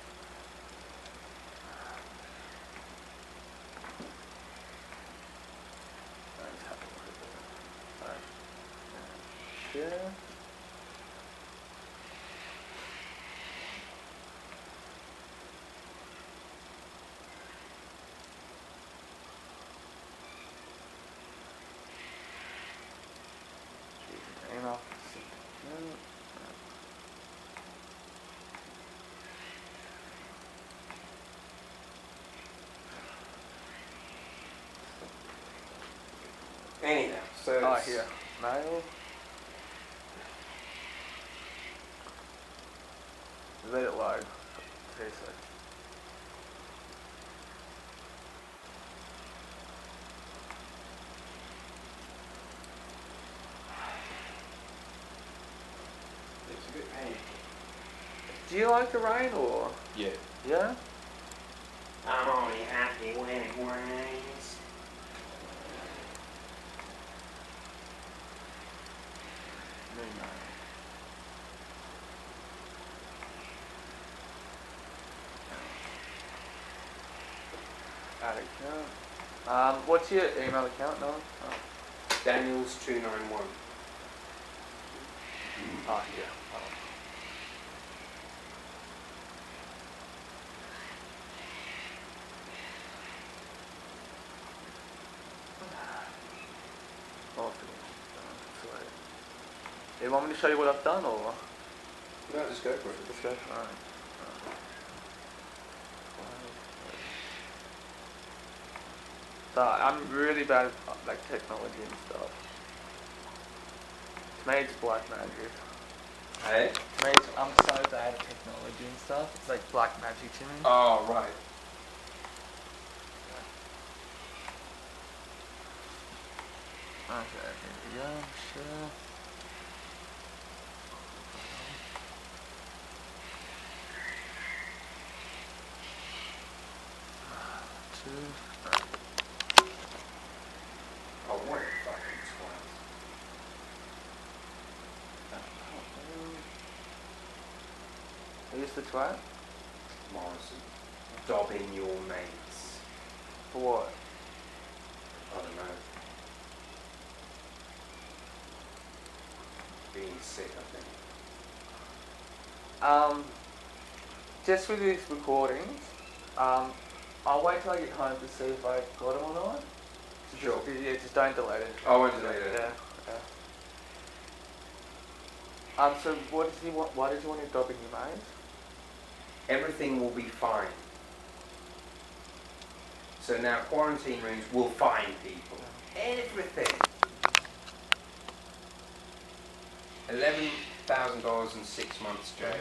Let's have a look at that. Alright. Share. Email. Anyhow, so Oh, it's- here. Mail. Let it load. Okay, so. It's a bit painful. Do you like the rain or? Yeah. Yeah? I'm only happy when it rains. Add account. What's your email account, Noah? Daniels 291. Oh, yeah. Oh, sorry. You want me to show you what I've done, or? No, just go for it. Let's go. Alright. So I'm really bad at like technology and stuff. To me, it's black magic. Hey? To me, I'm so bad at technology and stuff. It's like black magic to me. Oh, right. Okay, here we go. Sure. Oh, what a fucking twat. which way? Morrison. Dobbing your mates. For what? I don't know. Being sick, I think. Just with these recordings, I'll wait till I get home to see if I got them or not. So Sure. Just don't delete it. I won't delete it. Yeah. So what does he want? Why does he want you dobbing your mates? Everything will be fine. So now quarantine rooms will find people. Everything. $11,000 and 6 months jail.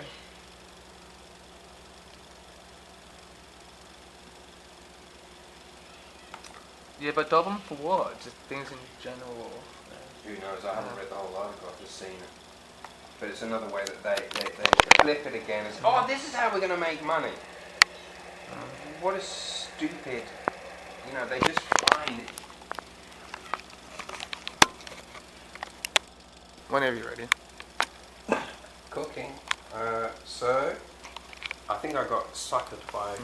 Yeah, but dob them for what? Just things in general. Who knows? I haven't read the whole article. I've just seen it. But it's another way that they flip it again as, oh, this is how we're going to make money. What a stupid, they just find it. Whenever you're ready. Cooking. So, I think I got suckered by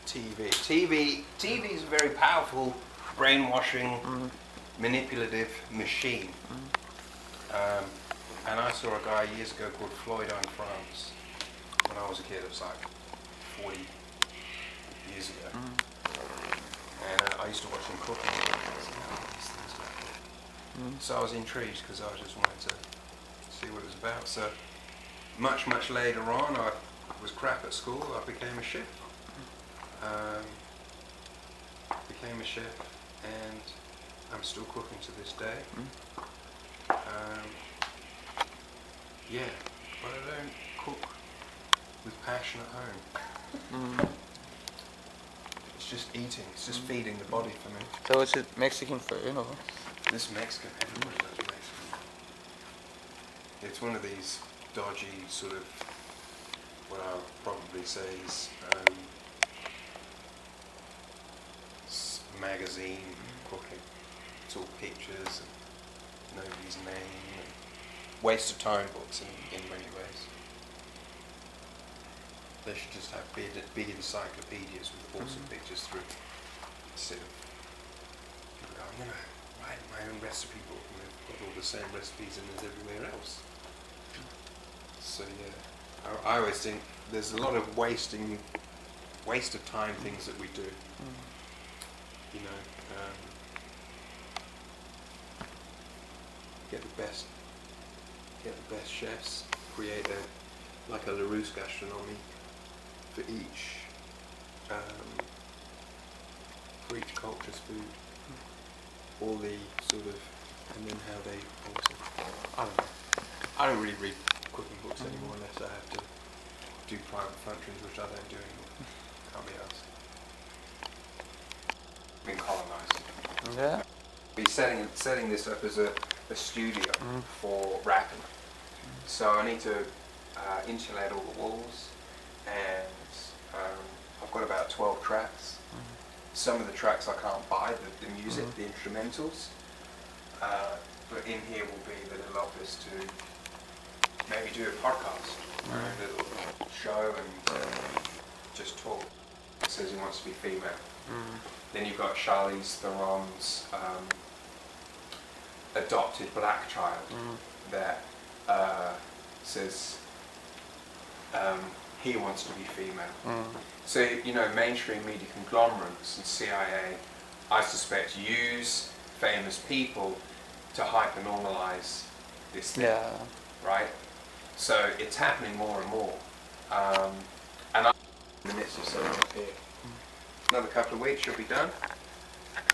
TV. TV is a very powerful, brainwashing, manipulative machine. And I saw a guy years ago called Floyd in France. When I was a kid, it was like 40 years ago. And I used to watch him cooking. And I was like, "Oh, these things are cool." So I was intrigued because I just wanted to see what it was about. So much later on, I was crap at school. I became a chef. And I'm still cooking to this day. Yeah, but I don't cook with passion at home. It's just eating. It's just feeding the body for me. So is it Mexican food or? This Mexican, everybody loves Mexican. It's one of these dodgy sort of, what I'll probably say is magazine cooking. It's all pictures and nobody's name. And waste of time books in many ways. They should just have big encyclopedias with awesome pictures through, instead of people go, I'm going to write my own recipe book and they've got all the same recipes in as everywhere else. So yeah, I always think there's a lot of waste of time things that we do. Get the best chefs, create like a Larousse gastronomy for each culture's food. All the sort of, and then how they also, I don't know. I don't really read cooking books anymore unless I have to do private functions, which I don't do anymore. Can't be asked. Been colonised. Yeah. Be setting this up as a studio for rapping. So I need to insulate all the walls, and I've got about 12 tracks. Some of the tracks I can't buy, the music, the instrumentals, but in here will be the little office to maybe do a podcast, a little show and just talk. It says he wants to be female. Then you've got Charlize Theron's adopted black child that says he wants to be female. So, mainstream media conglomerates and CIA, I suspect, use famous people to hyper-normalize this thing, right? So it's happening more and more. And I'm in the midst of setting up here. Another couple of weeks, you'll be done.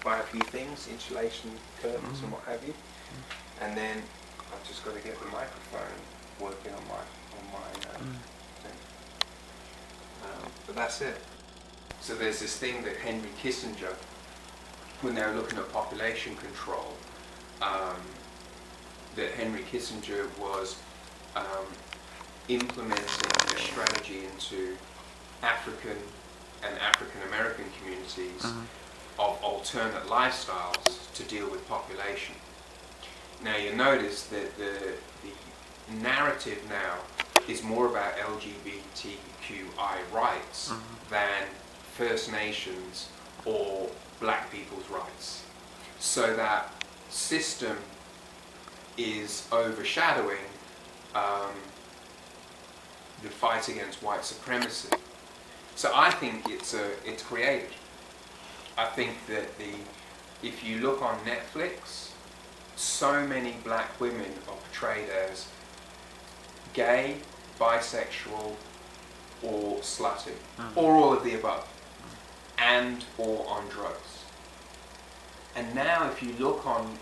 Buy a few things, insulation, curtains and what have you. And then I've just got to get the microphone working on my thing. But that's it. So there's this thing that Henry Kissinger, when they were looking at population control, that Henry Kissinger was implementing a strategy into African and African American communities of alternate lifestyles to deal with population. Now you notice that the narrative now is more about LGBTQI rights than First Nations or black people's rights. So that system is overshadowing the fight against white supremacy. So I think it's created. I think that if you look on Netflix, so many black women are portrayed as gay, bisexual, or slutty, or all of the above, and or on drugs. And now if you look on,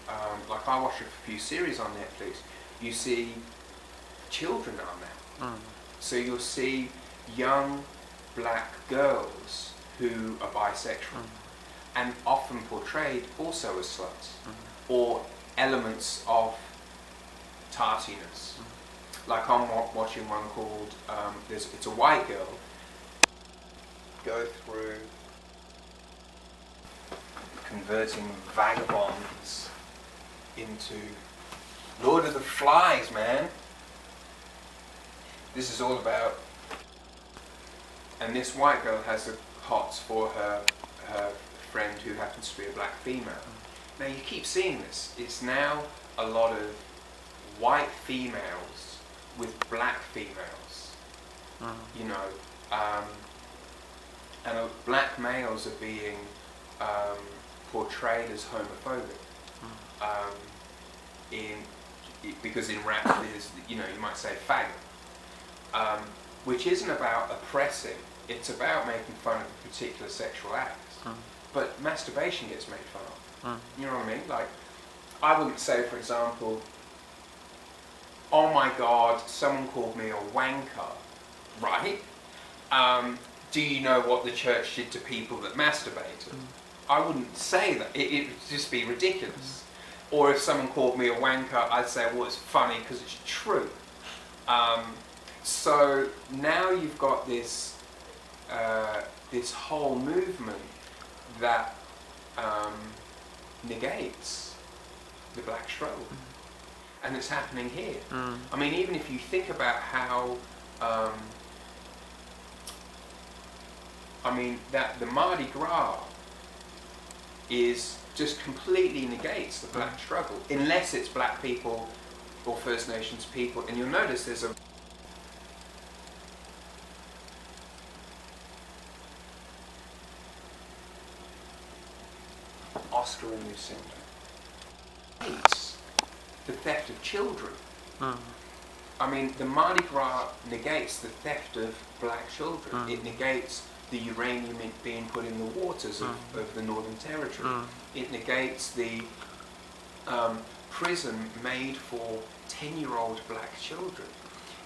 like I watch a few series on Netflix, you see children are now. So you'll see young black girls who are bisexual and often portrayed also as sluts or elements of tartiness. Like I'm watching one called, it's a white girl, go through converting vagabonds into Lord of the Flies, man. This is all about, and this white girl has the hots for her friend who happens to be a black female. Now you keep seeing this. It's now a lot of white females with black females. You know, and black males are being portrayed as homophobic. Because in rap there's, you know, you might say faggot, which isn't about oppressing. It's about making fun of a particular sexual act. But masturbation gets made fun of. You know what I mean? Like, I wouldn't say, for example, oh my God, someone called me a wanker, right? Do you know what the church did to people that masturbated? I wouldn't say that. It would just be ridiculous. Or if someone called me a wanker, I'd say, well, it's funny because it's true. So now you've got this this whole movement that negates the black struggle. And it's happening here. I mean, even if you think about how, I mean, that the Mardi Gras is just completely negates the black struggle, unless it's black people or First Nations people. And you'll notice there's a Oscar and Lucinda hates the theft of children. I mean, the Mardi Gras negates the theft of black children. It negates the uranium being put in the waters of the Northern Territory. It negates the prison made for 10-year-old black children.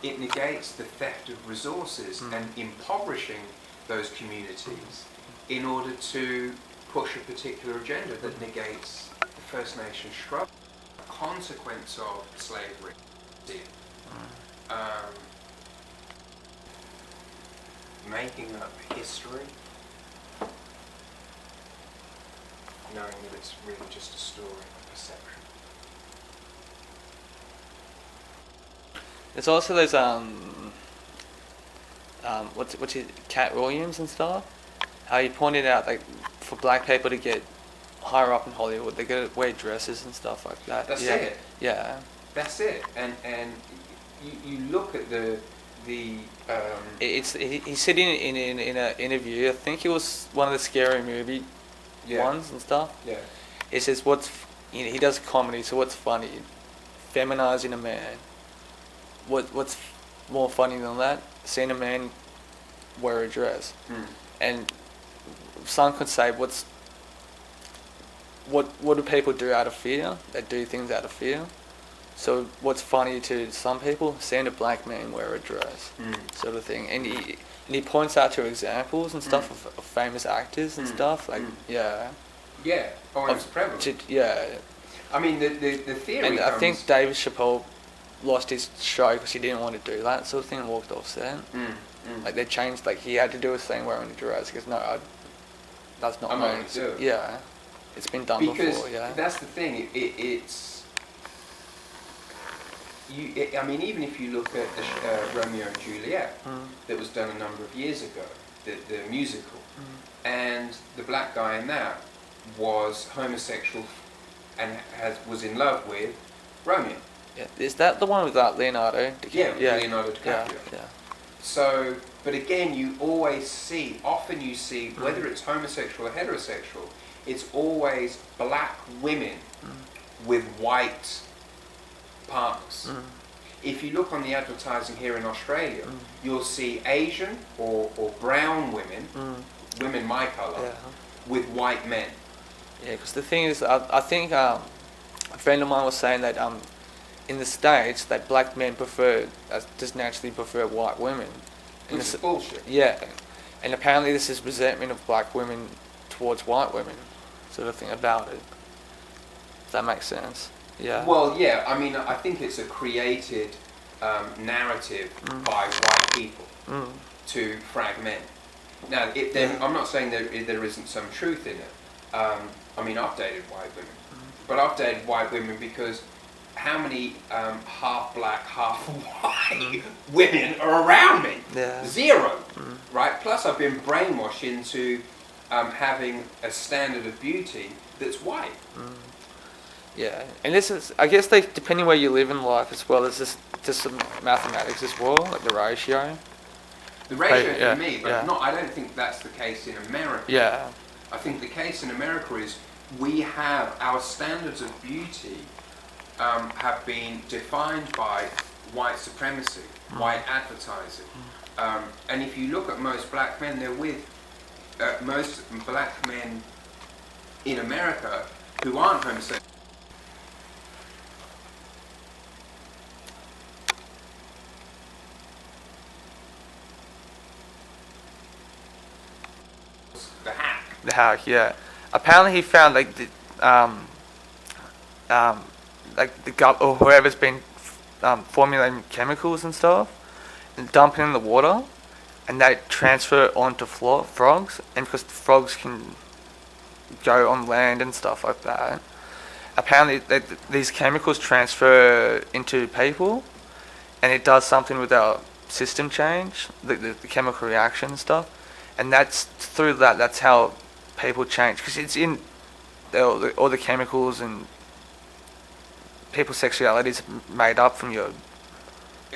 It negates the theft of resources and impoverishing those communities in order to push a particular agenda that negates the First Nation struggle. A consequence of slavery. Making up history, knowing that it's really just a story, a perception. There's also those what's it, Cat Williams and stuff. How you pointed out, like, for black people to get higher up in Hollywood, they gotta wear dresses and stuff like that. That's it. Yeah. That's it. And you look at the he said in an interview, I think it was one of the Scary Movie ones and stuff. Yeah. He says he does comedy, so what's funny? Feminizing a man. What's more funny than that? Seeing a man wear a dress. And some could say, what do people do out of fear? They do things out of fear. So what's funny to some people? Seeing a black man wear a dress, sort of thing. And he points out to examples and stuff of famous actors and stuff. Like, yeah. Yeah, or it's prevalent. Yeah. I mean, the theory and I think David Chappelle lost his show because he didn't want to do that sort of thing and walked off set. Like, they changed, like, he had to do a thing wearing a dress. He goes, no, that's not I'm not do it. Yeah. It's been done because before, yeah. That's the thing, it's... I mean, even if you look at Romeo and Juliet, that was done a number of years ago, the musical, and the black guy in that was homosexual and was in love with Romeo. Yeah. Is that the one with Leonardo DiCaprio? Yeah, Leonardo DiCaprio. Yeah. So, but again, you always see, often you see, whether it's homosexual or heterosexual, it's always black women with white partners. If you look on the advertising here in Australia, you'll see Asian or brown women, women my colour, with white men. Yeah, because the thing is, I think a friend of mine was saying that in the States, that black men just naturally prefer white women. Which is bullshit. Yeah, and apparently this is resentment of black women towards white women, sort of thing about it. If that makes sense. Yeah. Well, yeah, I mean, I think it's a created narrative by white people to fragment. Now, I'm not saying there isn't some truth in it. I mean, I've dated white women. But I've dated white women because how many half black, half white women are around me? Yeah. Zero, right? Plus I've been brainwashed into having a standard of beauty that's white. Yeah, and this is, I guess, depending where you live in life as well, as just some mathematics as well, like the ratio. The ratio for me, but yeah. I don't think that's the case in America. Yeah. I think the case in America is we have our standards of beauty have been defined by white supremacy, white advertising. And if you look at most black men, they're with most black men in America who aren't homosexual. The hack, yeah. Apparently he found like the gut or whoever's been formulating chemicals and stuff and dumping in the water, and they transfer onto frogs, and because frogs can go on land and stuff like that, apparently these chemicals transfer into people, and it does something with our system change, the chemical reaction and stuff, and that's that's how people change, because it's in all the chemicals, and people's sexuality is made up from your...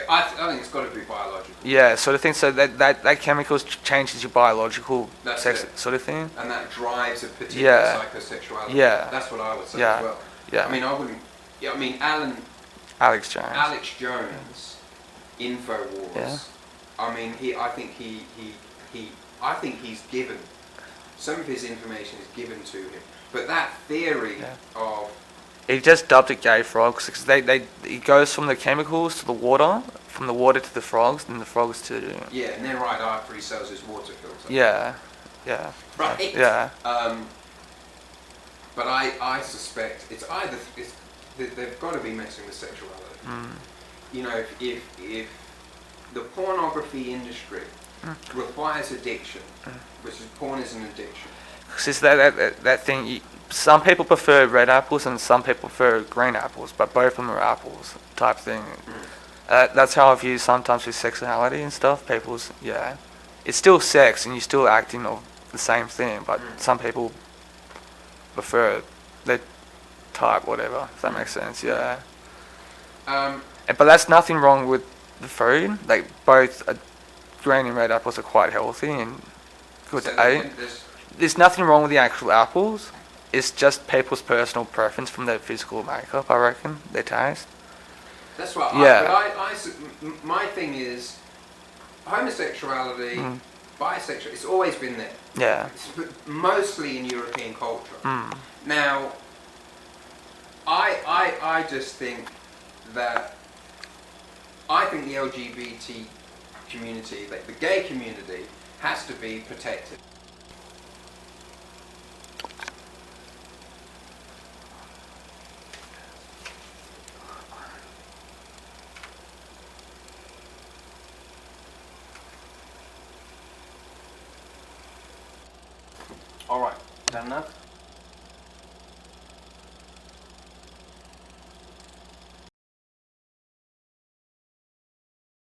I think it's got to be biological. Yeah, sort of thing. So that chemicals changes your biological sex, sort of thing. And that drives a particular psychosexuality. Yeah. That's what I would say as well. Yeah. I mean, I wouldn't... Yeah, I mean, Alex Jones. Infowars. Yeah. I mean, I think he's given... Some of his information is given to him. But that theory of... He just dubbed it gay frogs, because it goes from the chemicals to the water, from the water to the frogs, and the frogs to... Yeah, and then right after he sells his water filter. Yeah. Right? Yeah. But I suspect it's either... they've got to be messing with sexuality. You know, if the pornography industry requires addiction, which is porn is an addiction. Because it's that thing... some people prefer red apples and some people prefer green apples, but both of them are apples type thing. That's how I view sometimes with sexuality and stuff. It's still sex and you're still acting of the same thing, but some people prefer their type, whatever, if that makes sense, yeah. But that's nothing wrong with the food. Like, both green and red apples are quite healthy and good to eat. There's nothing wrong with the actual apples. It's just people's personal preference from their physical makeup, I reckon, their taste. That's right. My thing is, homosexuality, bisexuality, it's always been there. Yeah. It's mostly in European culture. Now, I just think that, I think the LGBT community, like the gay community, has to be protected. All right, done enough?